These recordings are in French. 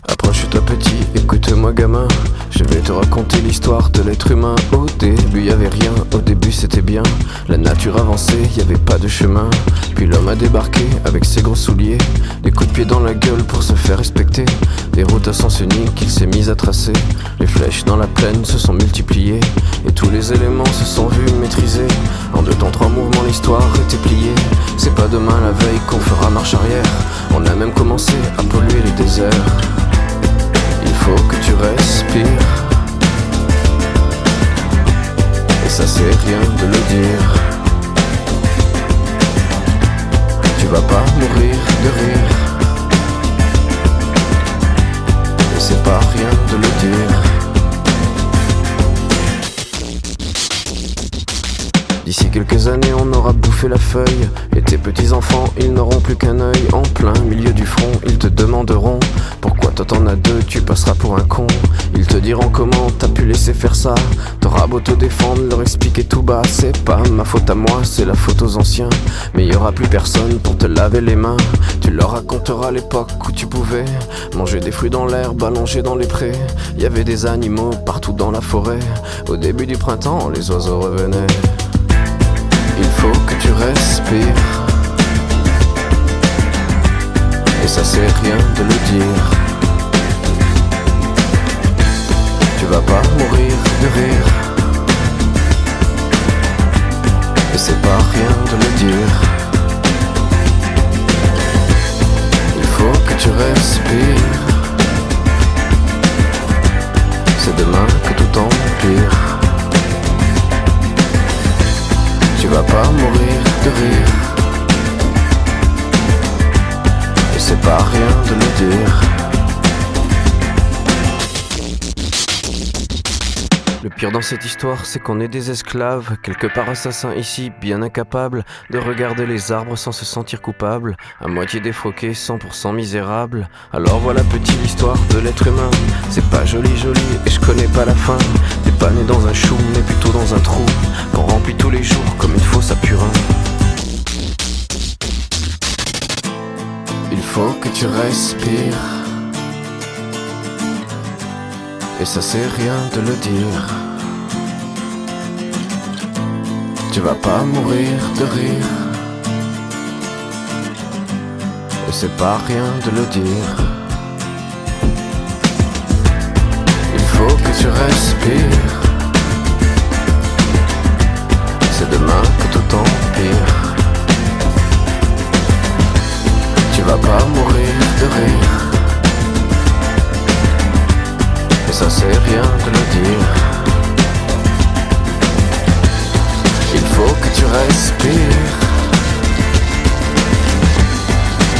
Approche-toi petit, écoute-moi gamin. Je vais te raconter l'histoire de l'être humain. Au début y'avait rien, au début c'était bien. La nature avançait, y'avait pas de chemin. Puis l'homme a débarqué avec ses gros souliers, des coups de pied dans la gueule pour se faire respecter. Des routes à sens unique qu'il s'est mis à tracer. Les flèches dans la plaine se sont multipliées, et tous les éléments se sont vus maîtrisés. En 2 temps 3 mouvements l'histoire était pliée. C'est pas demain la veille qu'on fera marche arrière. On a même commencé à polluer les déserts. Il faut que tu respires, et ça c'est rien de le dire. Tu vas pas mourir de rire, et c'est pas rien de le dire. D'ici quelques années on aura bouffé la feuille, et tes petits enfants ils n'auront plus qu'un œil. En plein milieu du front ils te demanderont pourquoi toi t'en as 2, tu passeras pour un con. Ils te diront comment t'as pu laisser faire ça. T'auras beau te défendre, leur expliquer tout bas. C'est pas ma faute à moi, c'est la faute aux anciens. Mais y aura plus personne pour te laver les mains. Tu leur raconteras l'époque où tu pouvais manger des fruits dans l'herbe, allongé dans les prés. Y avait des animaux partout dans la forêt. Au début du printemps, les oiseaux revenaient. Il faut que tu respires, et ça c'est rien de le dire. Tu vas pas mourir de rire, et c'est pas rien de le dire. Il faut que tu respires, c'est demain que tout empire. Tu vas pas mourir de rire, et c'est pas rien de le dire. Le pire dans cette histoire, c'est qu'on est des esclaves, quelque part assassins ici, bien incapables de regarder les arbres sans se sentir coupables, à moitié défroqués, 100% misérables. Alors voilà petite l'histoire de l'être humain. C'est pas joli et je connais pas la fin. T'es pas né dans un chou, mais plutôt dans un trou qu'on remplit tous les jours comme une fosse à purin. Il faut que tu respires, et ça c'est rien de le dire. Tu vas pas mourir de rire, et c'est pas rien de le dire. Il faut que tu respires, c'est demain que tout empire. Tu vas pas mourir de rire, et ça c'est rien de le dire. Il faut que tu respires,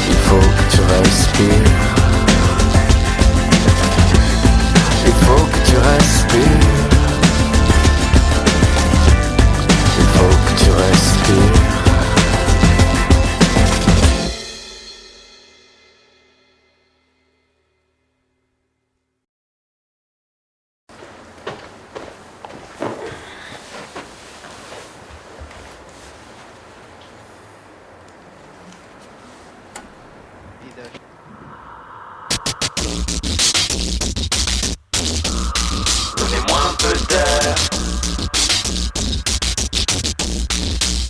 il faut que tu respires, il faut que tu respires, il faut que tu respires. Donnez-moi un peu d'air,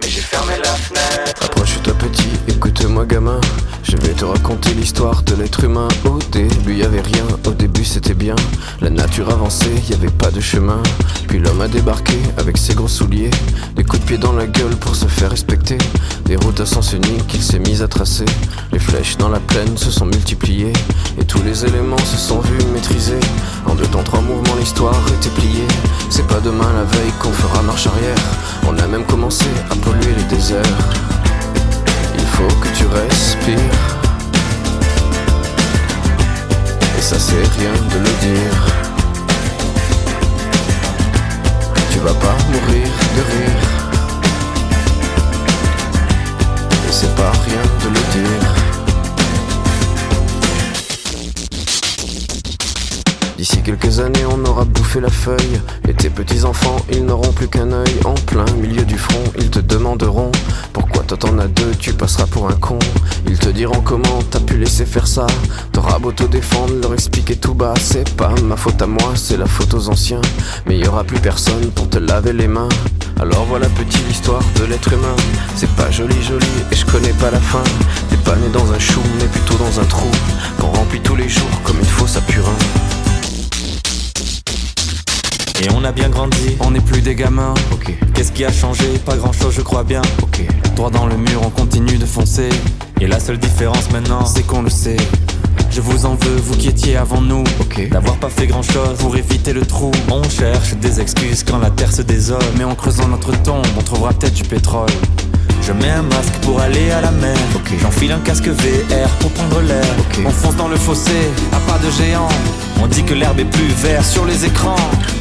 mais j'ai fermé la fenêtre. Approche-toi petit, écoute-moi gamin. Je vais te raconter l'histoire de l'être humain. Au début y'avait rien, au début c'était bien. La nature avançait, y'avait pas de chemin. Puis l'homme a débarqué avec ses gros souliers, des coups de pied dans la gueule pour se faire respecter. Des routes à sens unique qu'il s'est mis à tracer. Les flèches dans la plaine se sont multipliées, et tous les éléments se sont vus maîtrisés. En 2 temps 3 mouvements l'histoire était pliée. C'est pas demain la veille qu'on fera marche arrière. On a même commencé à polluer les déserts. Il faut que tu respires, et ça c'est rien de le dire. Tu vas pas mourir de rire, et c'est pas rien de le dire. D'ici quelques années années on aura bouffé la feuille. Et tes petits enfants ils n'auront plus qu'un œil. En plein milieu du front ils te demanderont pourquoi toi t'en as deux, tu passeras pour un con. Ils te diront comment t'as pu laisser faire ça. T'auras beau te défendre, leur expliquer tout bas. C'est pas ma faute à moi, c'est la faute aux anciens. Mais y aura plus personne pour te laver les mains. Alors voilà petite l'histoire de l'être humain. C'est pas joli et je connais pas la fin. T'es pas né dans un chou mais plutôt dans un trou qu'on remplit tous les jours comme une fosse à purin. Et on a bien grandi, on n'est plus des gamins. Ok. Qu'est-ce qui a changé? Pas grand chose je crois bien. Ok. Droit dans le mur, on continue de foncer. Et la seule différence maintenant, c'est qu'on le sait. Je vous en veux, vous qui étiez avant nous, d'avoir pas fait grand chose pour éviter le trou. On cherche des excuses quand la terre se désole, mais en creusant notre tombe, on trouvera peut-être du pétrole. Je mets un masque pour aller à la mer, j'enfile un casque VR pour prendre l'air. On fonce dans le fossé, à pas de géant. On dit que l'herbe est plus verte sur les écrans.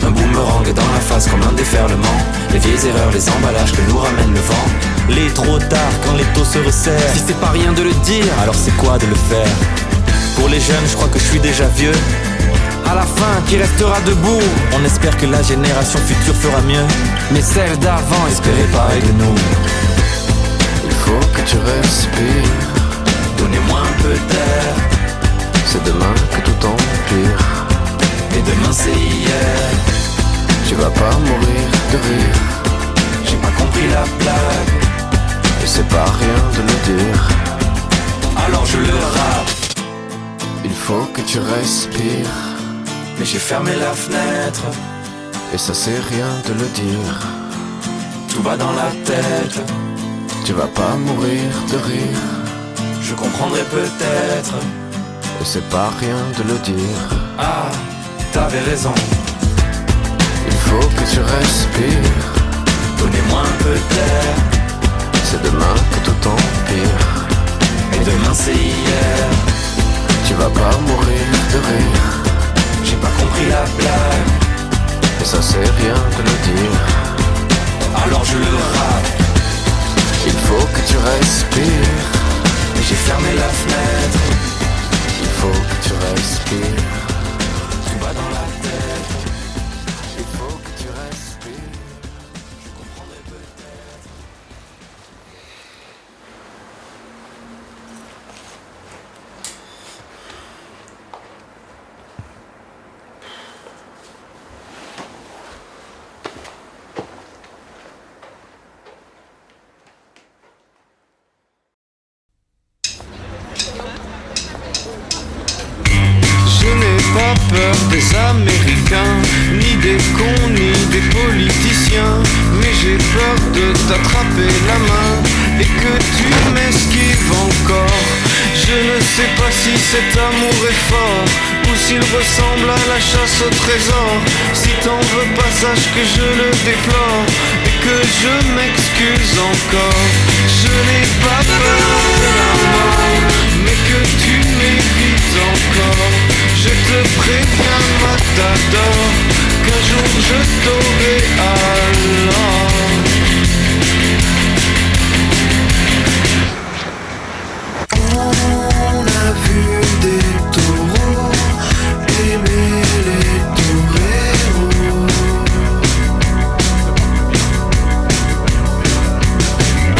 Un boomerang dans la face comme un déferlement. Les vieilles erreurs, les emballages que nous ramène le vent. Il est trop tard quand les taux se resserrent. Si c'est pas rien de le dire, alors c'est quoi de le faire? Pour les jeunes, je crois que je suis déjà vieux. À la fin, qui restera debout? On espère que la génération future fera mieux. Mais celle d'avant espérait pareil de nous. Il faut que tu respires. Donnez-moi un peu d'air. C'est demain que tout empire. Et demain c'est hier. Tu vas pas mourir de rire. J'ai pas compris la blague. Et c'est pas rien de le dire. Alors je le rappe. Il faut que tu respires. Mais j'ai fermé la fenêtre. Et ça c'est rien de le dire. Tout va dans la tête. Tu vas pas mourir de rire. Je comprendrai peut-être. Et c'est pas rien de le dire. Ah, t'avais raison. Il faut que tu respires. Donnez-moi un peu d'air. C'est demain que tout empire. Et demain c'est hier. Tu vas pas mourir de rire. J'ai pas compris la blague. Et ça c'est rien de le dire. Alors je le rappe. Il faut que tu respires. Et j'ai fermé la fenêtre. Il faut que tu respires. Tout va dans la tête. Il faut que tu respires. Je comprendrai peut-être. Je n'ai pas peur des Américains, ni des cons, ni des politiciens. Mais j'ai peur de t'attraper la main et que tu m'esquives encore. Je ne sais pas si cet amour est fort ou s'il ressemble à la chasse au trésor. Si t'en veux pas, sache que je le déplore et que je m'excuse encore. Je n'ai pas peur de la mort, mais que tu m'évites encore. Je te préviens, matador, qu'un jour je t'aurai alors. On a vu des taureaux aimer les toreros.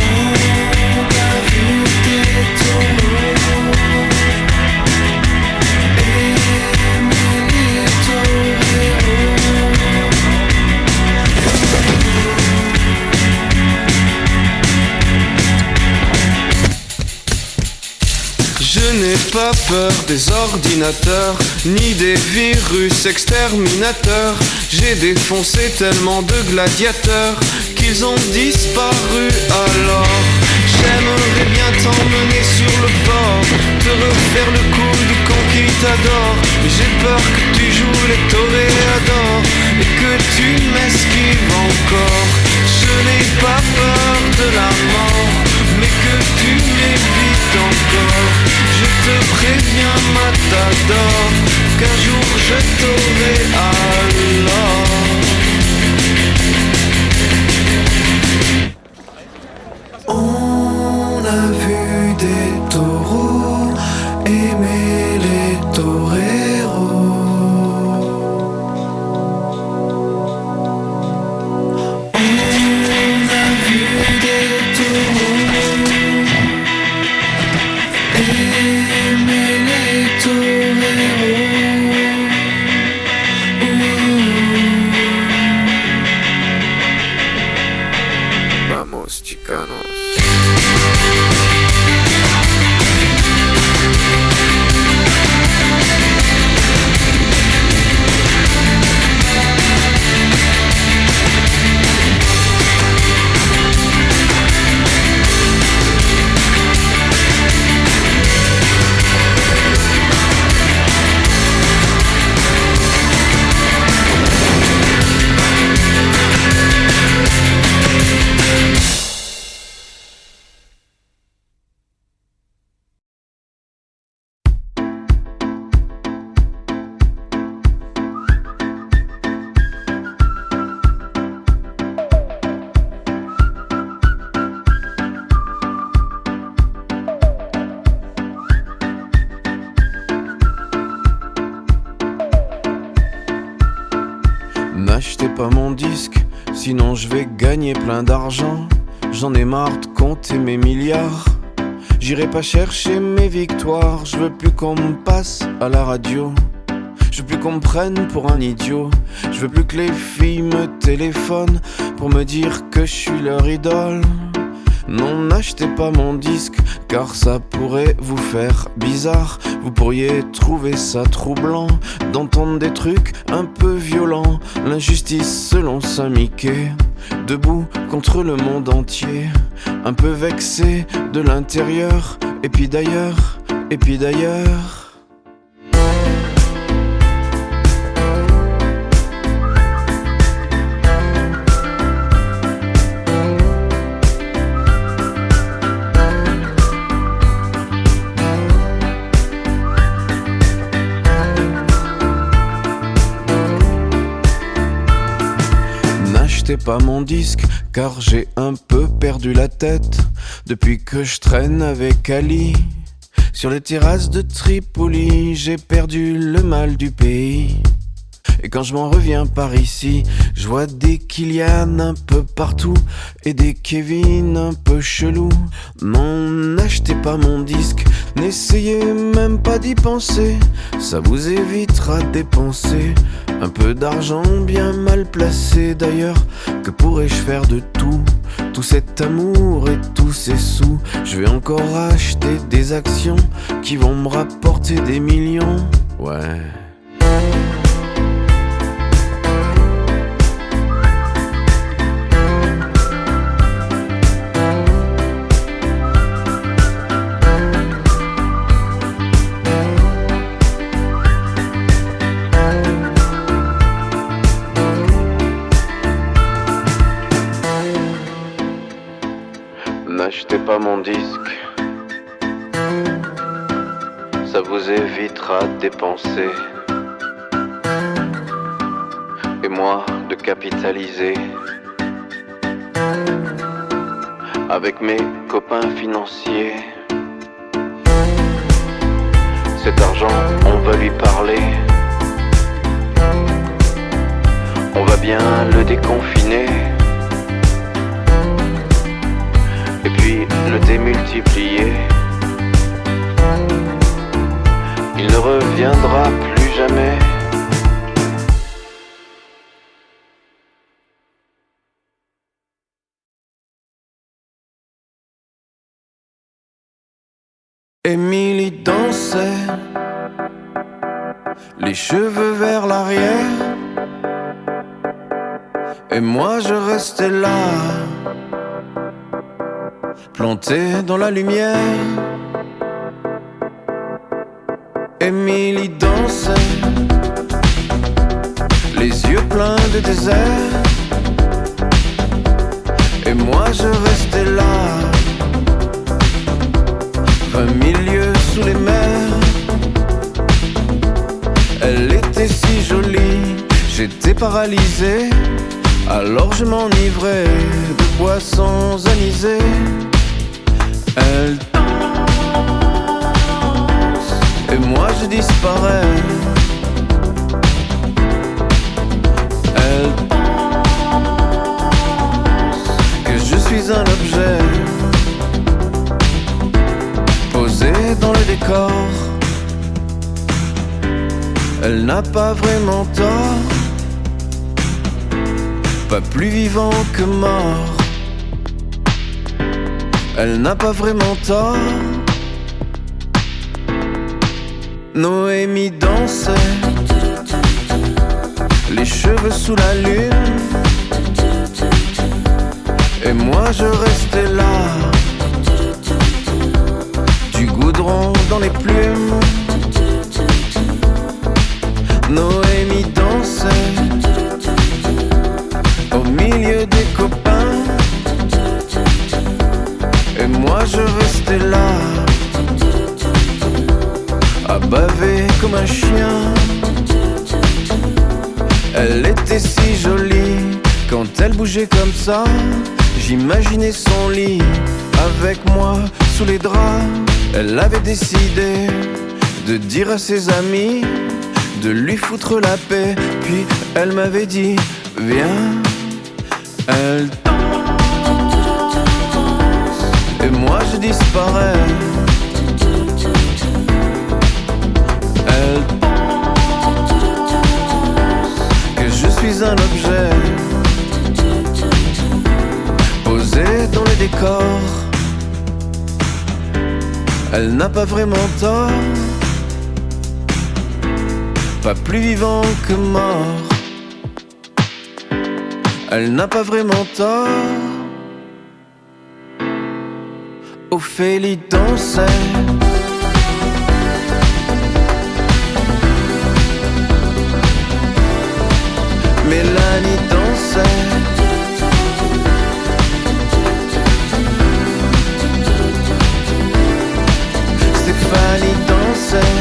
On a vu des taureaux aimer les toreros. Je n'ai pas peur des ordinateurs, ni des virus exterminateurs. J'ai défoncé tellement de gladiateurs qu'ils ont disparu alors. J'aimerais bien t'emmener sur le port, te refaire le coup du conquistador. Mais j'ai peur que tu joues les toréadors et que tu m'esquives encore. Je n'ai pas peur de la mort, mais que tu m'évites encore. Je te préviens, matador, qu'un jour je t'aurai alors. On a vu des taureaux aimer les toreros. N'achetez pas mon disque, sinon je vais gagner plein d'argent. J'en ai marre de compter mes milliards. J'irai pas chercher mes victoires. Je veux plus qu'on me passe à la radio. Je veux plus qu'on me prenne pour un idiot. Je veux plus que les filles me téléphonent pour me dire que je suis leur idole. Non, n'achetez pas mon disque, car ça pourrait vous faire bizarre. Vous pourriez trouver ça troublant d'entendre des trucs un peu violents. L'injustice selon Saint-Mickey, debout contre le monde entier. Un peu vexé de l'intérieur, et puis d'ailleurs, et puis d'ailleurs. N'achetez pas mon disque, car j'ai un peu perdu la tête depuis que je traîne avec Ali. Sur les terrasses de Tripoli, j'ai perdu le mal du pays. Et quand je m'en reviens par ici, je vois des Kylian un peu partout et des Kevin un peu chelous. Non, n'achetez pas mon disque, n'essayez même pas d'y penser. Ça vous évitera de dépenser un peu d'argent bien mal placé. D'ailleurs, que pourrais-je faire de tout cet amour et tous ces sous? Je vais encore acheter des actions qui vont me rapporter des millions. Ouais. N'achetez pas mon disque, ça vous évitera de dépenser, et moi de capitaliser avec mes copains financiers. Cet argent, on va lui parler, on va bien le déconfiner, et puis le démultiplier. Il ne reviendra plus jamais. Émilie dansait, les cheveux vers l'arrière, et moi je restais là, planté dans la lumière. Émilie dansait, les yeux pleins de désert, et moi je restais là, 20 milieux sous les mers. Elle était si jolie, j'étais paralysé, alors je m'enivrais de boissons anisées. Elle danse, et moi je disparais. Elle pense que je suis un objet posé dans le décor. Elle n'a pas vraiment tort, pas plus vivant que mort. Elle n'a pas vraiment tort. Noémie dansait, les cheveux sous la lune, et moi je restais là, du goudron dans les plumes. Noémie dansait au milieu des copains, et moi je restais là, à baver comme un chien. Elle était si jolie, quand elle bougeait comme ça, j'imaginais son lit avec moi sous les draps. Elle avait décidé de dire à ses amis de lui foutre la paix, puis elle m'avait dit: vient, elle danse, et moi je disparais. Elle pense que je suis un objet posé dans les décors. Elle n'a pas vraiment tort, pas plus vivant que mort. Elle n'a pas vraiment tort. Ophélie dansait, Mélanie dansait, Stéphanie dansait,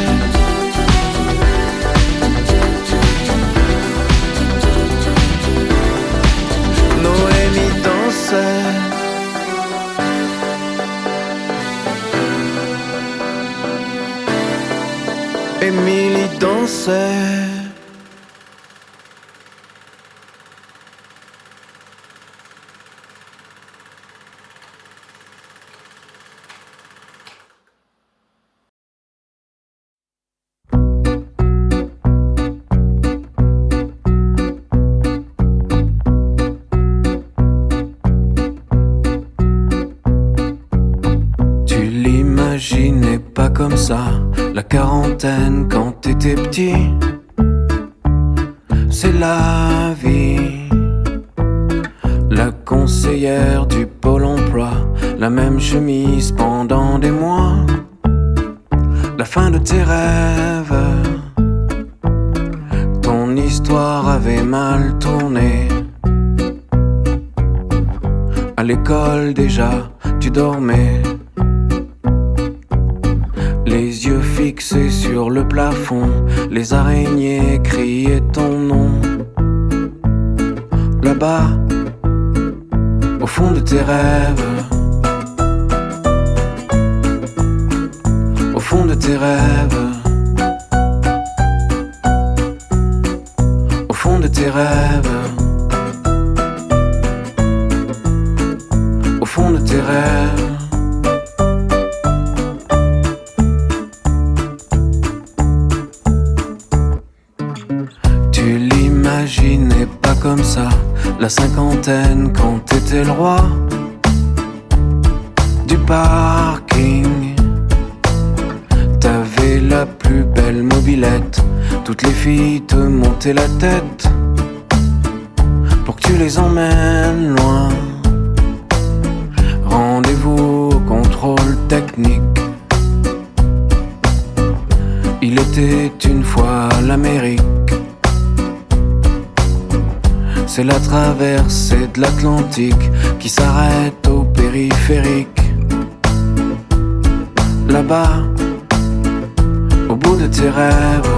Noémie dansait. Émilie dansait. N'imaginez pas comme ça la quarantaine quand t'étais petit. C'est la vie. La conseillère du pôle emploi, la même chemise pendant des mois. La fin de tes rêves, ton histoire avait mal tourné. À l'école déjà, tu dormais, les yeux fixés sur le plafond, les araignées criaient ton nom. Là-bas, au fond de tes rêves, au fond de tes rêves, au fond de tes rêves, au fond de tes rêves. N'imaginez pas comme ça la cinquantaine quand t'étais le roi du parking. T'avais la plus belle mobilette, toutes les filles te montaient la tête pour que tu les emmènes loin. Rendez-vous au contrôle technique. Il était une fois l'Amérique. C'est la traversée de l'Atlantique qui s'arrête au périphérique. Là-bas, au bout de tes rêves,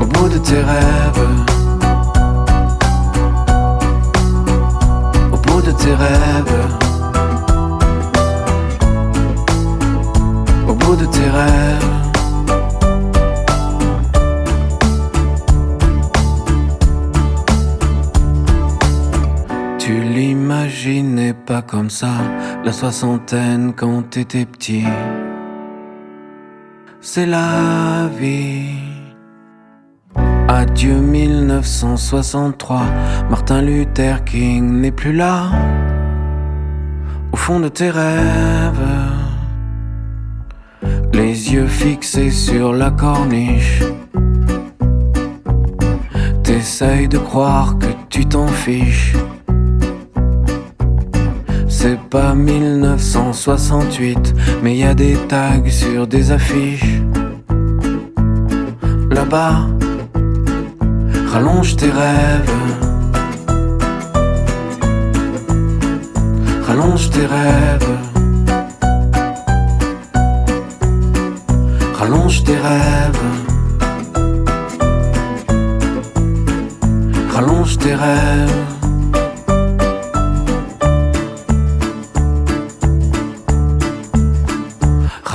au bout de tes rêves, au bout de tes rêves, au bout de tes rêves. Tu l'imaginais pas comme ça, la soixantaine quand t'étais petit. C'est la vie. Adieu 1963, Martin Luther King n'est plus là. Au fond de tes rêves, les yeux fixés sur la corniche. T'essayes de croire que tu t'en fiches. C'est pas 1968, mais y a des tags sur des affiches. Là-bas, rallonge tes rêves, rallonge tes rêves, rallonge tes rêves, rallonge tes rêves.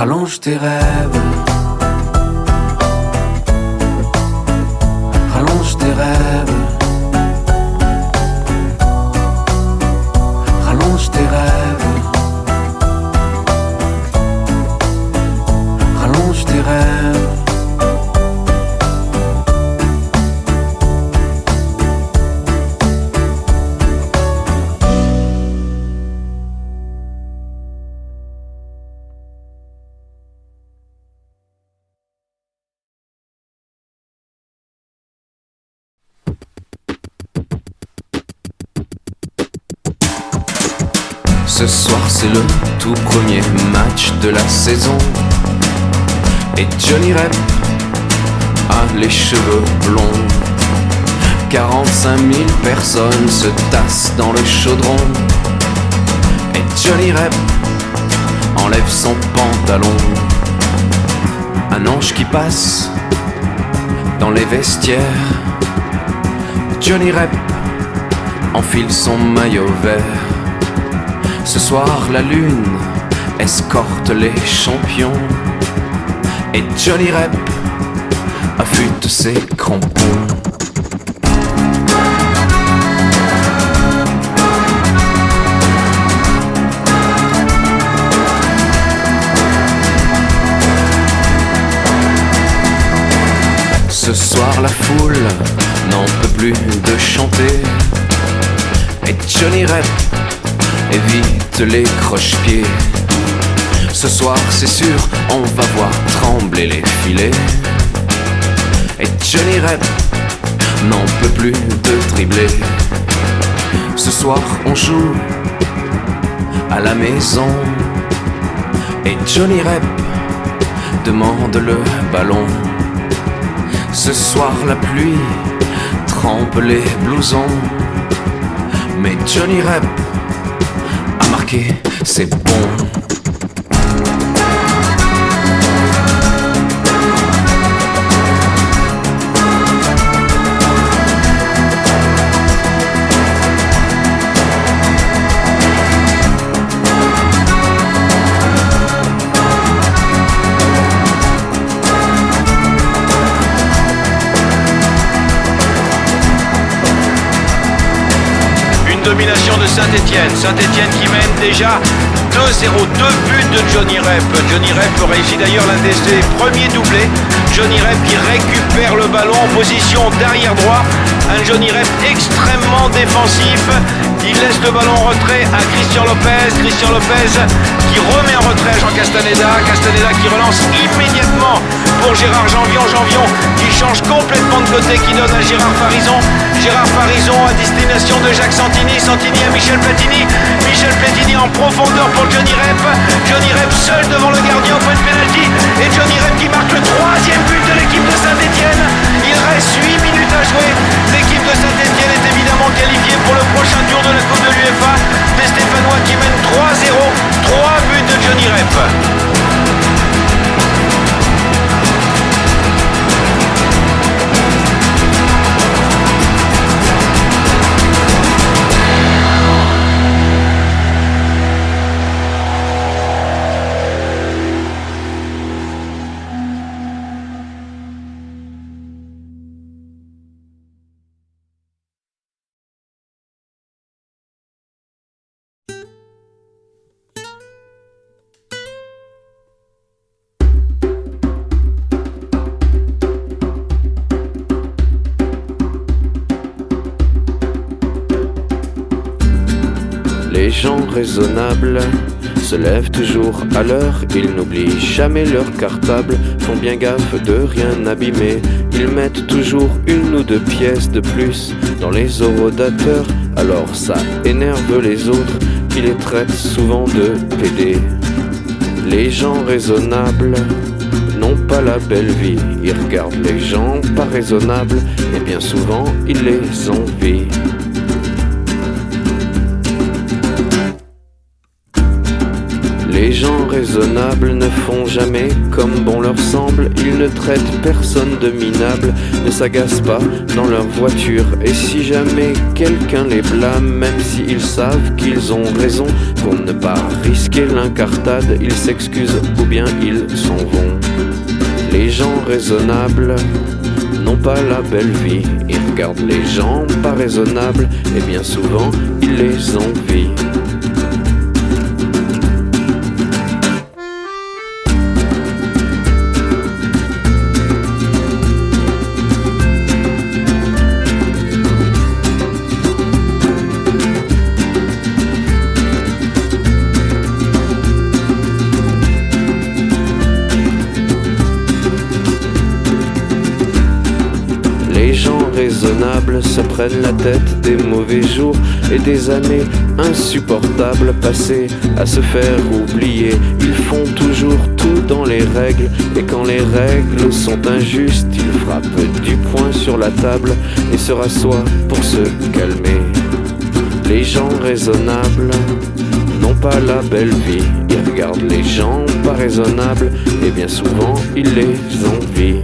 Rallonge tes rêves. Ce soir c'est le tout premier match de la saison. Et Johnny Rep a les cheveux blonds. 45 000 personnes se tassent dans le chaudron. Et Johnny Rep enlève son pantalon. Un ange qui passe dans les vestiaires. Johnny Rep enfile son maillot vert. Ce soir la lune escorte les champions. Et Johnny Rep affûte ses crampons. Ce soir la foule n'en peut plus de chanter. Et Johnny Rep évite les croche-pieds. Ce soir c'est sûr on va voir trembler les filets. Et Johnny Rep n'en peut plus de dribbler. Ce soir on joue à la maison. Et Johnny Rep demande le ballon. Ce soir la pluie trempe les blousons. Mais Johnny Rep a marqué, c'est bon. Domination de Saint-Étienne. Saint-Étienne qui mène déjà 2-0, 2 buts de Johnny Rep. Johnny Rep réussit d'ailleurs l'un de ses premiers doublés. Johnny Rep qui récupère le ballon en position d'arrière droit. Un Johnny Rep extrêmement défensif. Il laisse le ballon en retrait à Christian Lopez. Christian Lopez qui remet en retrait à Jean Castaneda. Castaneda qui relance immédiatement pour Gérard Janvion. Janvion qui change complètement de côté, qui donne à Gérard Farison. Gérard Farison à destination de Jacques Santini. Santini à Michel Platini. Michel Platini en profondeur pour Johnny Rep. Johnny Rep seul devant le gardien au point de pénalty. Et Johnny Rep qui marque le 3e but de l'équipe de Saint-Étienne. Il reste 8 minutes à jouer. L'équipe de Saint-Étienne est évidemment qualifiée pour le prochain tour de la Coupe de l'UEFA. Des Stéphanois qui mènent 3-0. 3 buts de Johnny Rep. Les gens raisonnables se lèvent toujours à l'heure. Ils n'oublient jamais leur cartable, font bien gaffe de rien abîmer. Ils mettent toujours 1 ou 2 pièces de plus dans les horodateurs. Alors ça énerve les autres qui les traitent souvent de PD. Les gens raisonnables n'ont pas la belle vie. Ils regardent les gens pas raisonnables et bien souvent ils les envient. Les gens raisonnables ne font jamais comme bon leur semble. Ils ne traitent personne de minable, ne s'agacent pas dans leur voiture. Et si jamais quelqu'un les blâme, même s'ils savent qu'ils ont raison, pour ne pas risquer l'incartade, ils s'excusent ou bien ils s'en vont. Les gens raisonnables n'ont pas la belle vie. Ils regardent les gens pas raisonnables et bien souvent ils les envient. Les gens raisonnables se prennent la tête des mauvais jours et des années insupportables passées à se faire oublier. Ils font toujours tout dans les règles et quand les règles sont injustes, ils frappent du poing sur la table et se rassoient pour se calmer. Les gens raisonnables n'ont pas la belle vie. Ils regardent les gens pas raisonnables et bien souvent ils les envient.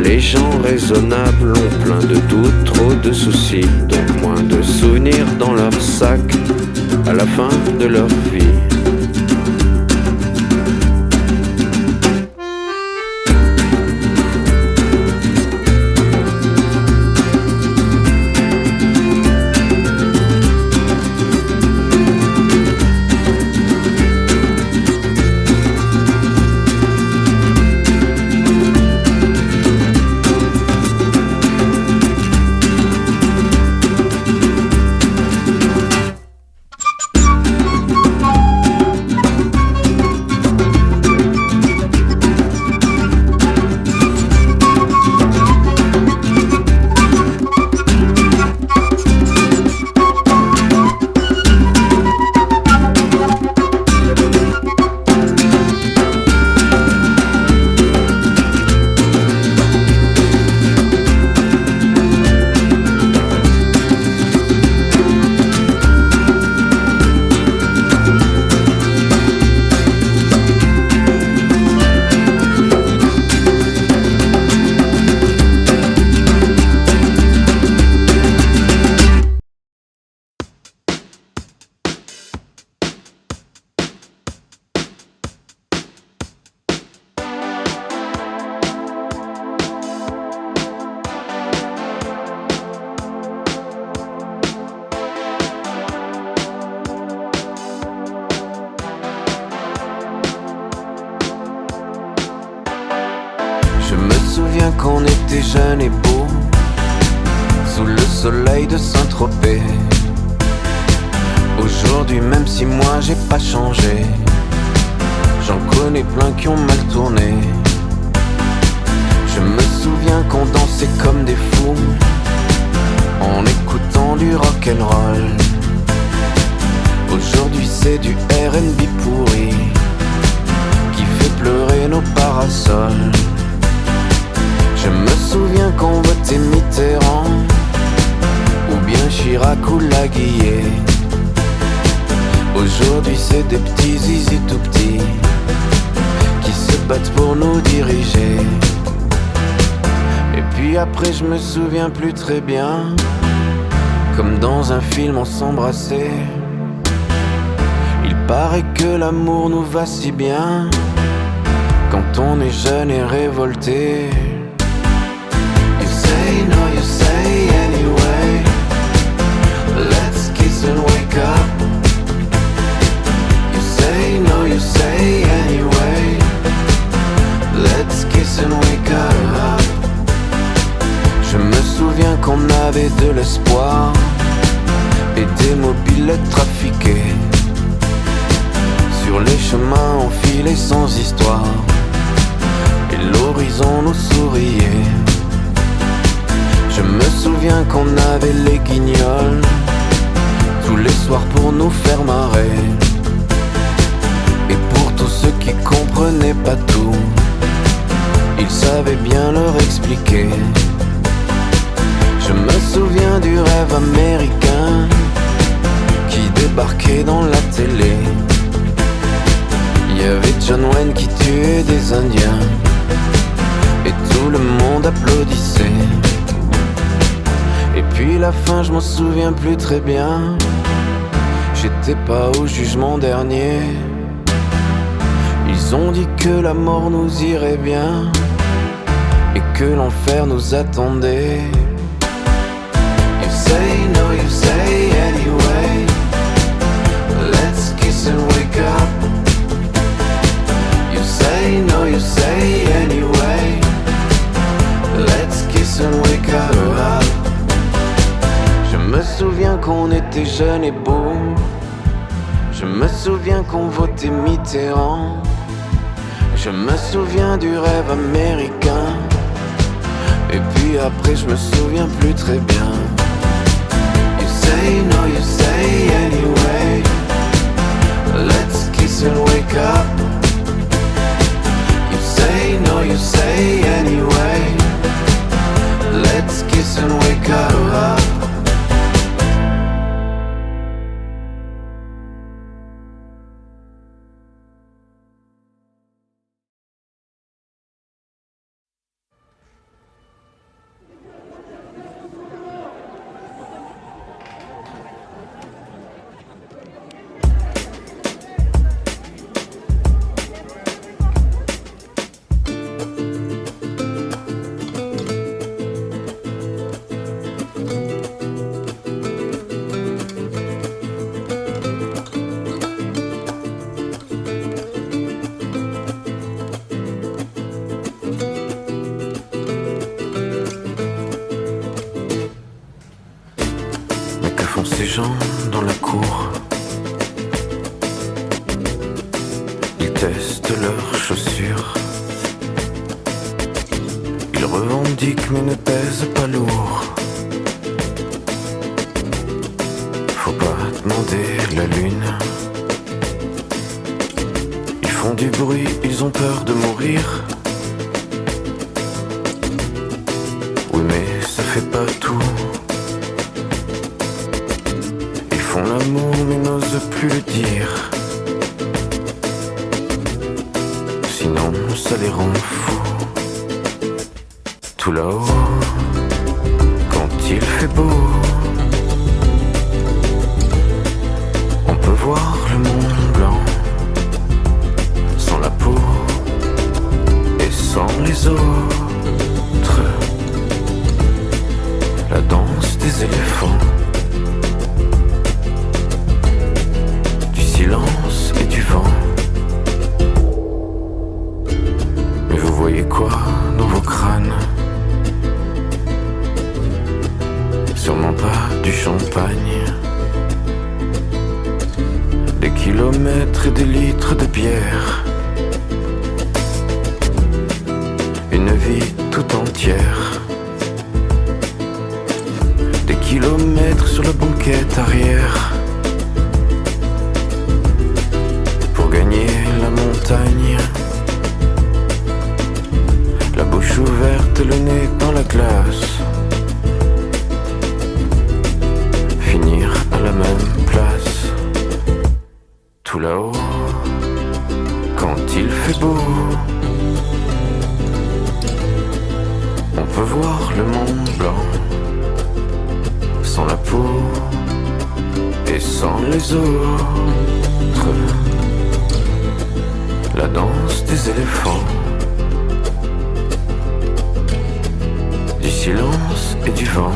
Les gens raisonnables ont plein de doutes, trop de soucis, donc moins de souvenirs dans leur sac à la fin de leur vie. Je me souviens qu'on était jeunes et beaux, sous le soleil de Saint-Tropez. Aujourd'hui, même si moi j'ai pas changé, j'en connais plein qui ont mal tourné. Je me souviens qu'on dansait comme des fous, en écoutant du rock'n'roll. Aujourd'hui c'est du R&B pourri, qui fait pleurer nos parasols. Je me souviens qu'on votait Mitterrand, ou bien Chirac ou Laguillet. Aujourd'hui c'est des petits zizi tout petits, qui se battent pour nous diriger. Et puis après je me souviens plus très bien, comme dans un film on s'embrassait. Il paraît que l'amour nous va si bien, quand on est jeune et révolté. You say no, you say anyway, let's kiss and wake up. You say no, you say anyway, let's kiss and wake up. Je me souviens qu'on avait de l'espoir et des mobylettes trafiquées. Sur les chemins enfilés sans histoire, et l'horizon nous souriait. Je me souviens qu'on avait les guignols tous les soirs pour nous faire marrer. Et pour tous ceux qui comprenaient pas tout, ils savaient bien leur expliquer. Je me souviens du rêve américain qui débarquait dans la télé. Il y avait John Wayne qui tuait des Indiens et tout le monde applaudissait. Et puis la fin, je m'en souviens plus très bien. J'étais pas au jugement dernier. Ils ont dit que la mort nous irait bien et que l'enfer nous attendait. You say no, you say anyway, let's kiss and wake up. You say no, you say anyway, let's kiss and wake up. Je me souviens qu'on était jeunes et beaux, je me souviens qu'on votait Mitterrand. Je me souviens du rêve américain, et puis puis après je me souviens plus très bien. You say no, you say anyway. Let's kiss and wake up. You say no, you say anyway. Let's kiss and wake up. Ces gens dans la cour, ils testent leurs chaussures, ils revendiquent mais ne pèsent pas lourd. Faut pas demander la lune. Ils font du bruit, ils ont peur de mourir. Oui mais ça fait pas tout. Font l'amour mais n'osent plus le dire. Sinon ça les rend fous. Tout là-haut, quand il fait beau, on peut voir le Mont Blanc, sans la peau et sans les autres. La danse des éléphants, silence et du vent. Mais vous voyez quoi dans vos crânes? Sûrement pas du champagne. Des kilomètres et des litres de bière. Une vie tout entière. Des kilomètres sur la banquette arrière. Gagner la montagne, la bouche ouverte, le nez dans la glace, finir à la même place. Tout là-haut, quand il fait beau, on peut voir le Mont Blanc, sans la peau et sans les autres. La danse des éléphants, du silence et du vent.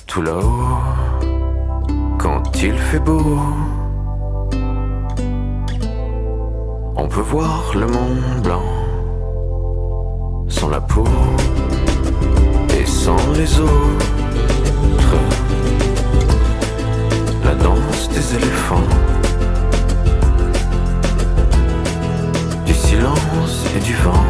Tout là-haut, quand il fait beau, on peut voir le Mont Blanc, sans la peau et sans les autres. La danse des éléphants, du silence et du vent.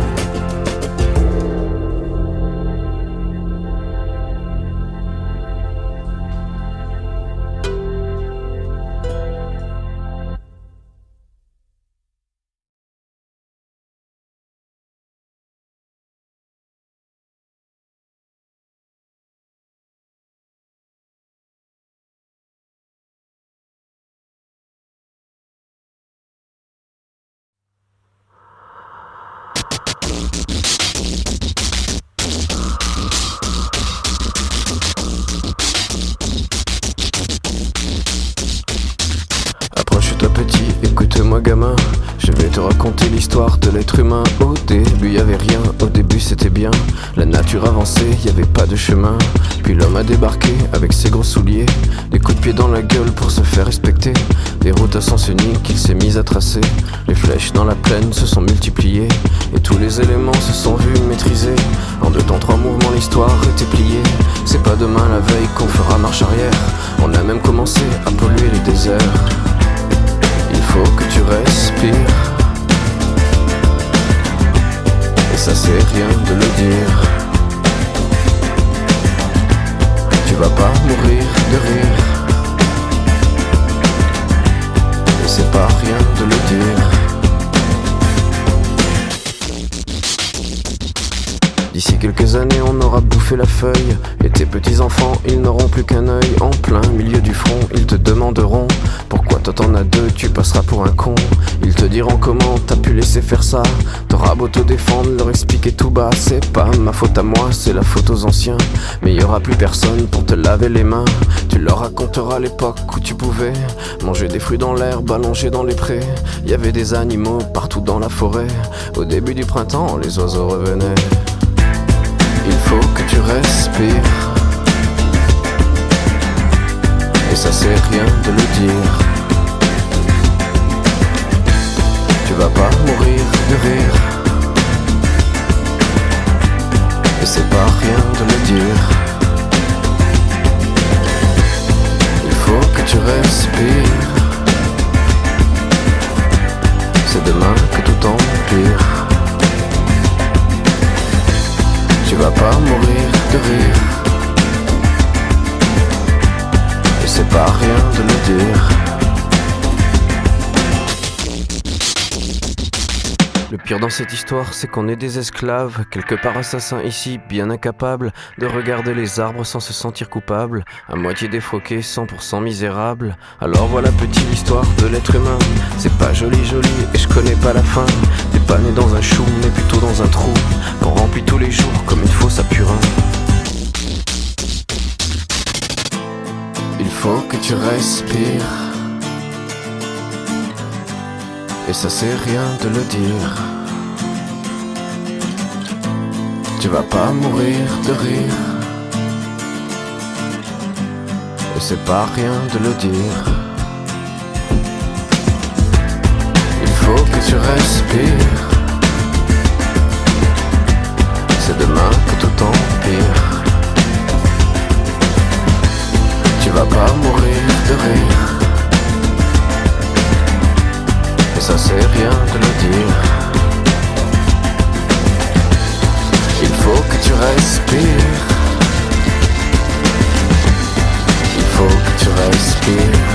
Écoute-moi gamin, je vais te raconter l'histoire de l'être humain. Au début y'avait rien, au début c'était bien. La nature avançait, y'avait pas de chemin. Puis l'homme a débarqué avec ses gros souliers, des coups de pied dans la gueule pour se faire respecter. Des routes à sens unique qu'il s'est mis à tracer. Les flèches dans la plaine se sont multipliées, et tous les éléments se sont vus maîtrisés. En 2 temps 3 mouvements l'histoire était pliée. C'est pas demain la veille qu'on fera marche arrière. On a même commencé à polluer les déserts. Il faut que tu respires, et ça c'est rien de le dire. Tu vas pas mourir de rire, et c'est pas rien de le dire. D'ici quelques années on aura bouffé la feuille, et tes petits enfants ils n'auront plus qu'un œil. En plein milieu du front ils te demanderont pourquoi toi t'en as 2, tu passeras pour un con. Ils te diront comment t'as pu laisser faire ça. T'auras beau te défendre, leur expliquer tout bas. C'est pas ma faute à moi, c'est la faute aux anciens. Mais y aura plus personne pour te laver les mains. Tu leur raconteras l'époque où tu pouvais manger des fruits dans l'herbe, allongés dans les prés. Y avait des animaux partout dans la forêt. Au début du printemps, les oiseaux revenaient. Il faut que tu respires, et ça c'est rien de le dire. Tu vas pas mourir de rire, et c'est pas rien de le dire. Il faut que tu respires, c'est demain que tout empire. Tu vas pas mourir de rire, et c'est pas rien de le dire. Le pire dans cette histoire, c'est qu'on est des esclaves, quelque part assassins ici, bien incapables de regarder les arbres sans se sentir coupables, à moitié défroqués, 100% misérables. Alors voilà petite l'histoire de l'être humain. C'est pas joli et je connais pas la fin. T'es pas né dans un chou, mais plutôt dans un trou qu'on remplit tous les jours comme une fosse à purin. Il faut que tu respires, et ça c'est rien de le dire. Tu vas pas mourir de rire, et c'est pas rien de le dire. Il faut que tu respires, c'est demain que tout empire. Tu vas pas mourir de rire, et ça c'est rien de le dire. Il faut que tu respires, il faut que tu respires.